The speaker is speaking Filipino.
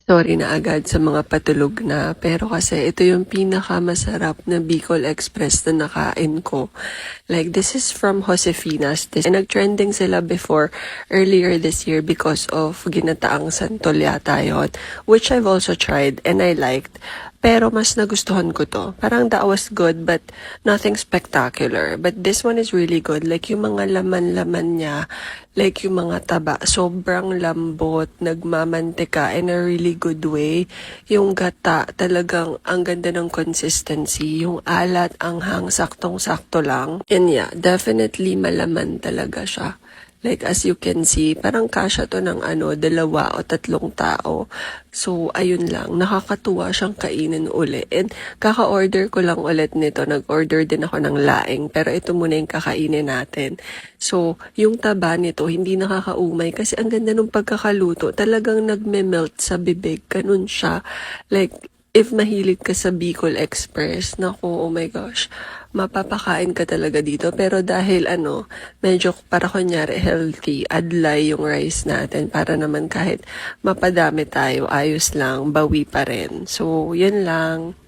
Sorry na agad sa mga patulog na, pero kasi ito yung pinakamasarap na Bicol Express na nakain ko. Like, this is from Josefina's. Nag-trending sila before, earlier this year because of ginataang santol yata yun, which I've also tried and I liked. Pero mas nagustuhan ko to. Parang that was good but nothing spectacular. But this one is really good. Like yung mga laman-laman niya, like yung mga taba, sobrang lambot, nagmamantika in a really good way. Yung gata, talagang ang ganda ng consistency. Yung alat, anghang, saktong-sakto lang. And yeah, definitely malaman talaga siya. Like, as you can see, parang kasya to ng 2 o 3 tao. So, ayun lang. Nakakatuwa siyang kainin uli. And kaka-order ko lang ulit nito. Nag-order din ako ng laing. Pero ito muna yung kakainin natin. So, yung taba nito, hindi nakakaumay. Kasi ang ganda ng pagkakaluto. Talagang nagme-melt sa bibig. Ganun siya. Like, if mahilig ka sa Bicol Express, naku, oh my gosh, mapapakain ka talaga dito. Pero dahil medyo para kunyari healthy, adlay yung rice natin para naman kahit mapadami tayo, ayos lang, bawi pa rin. So, yun lang.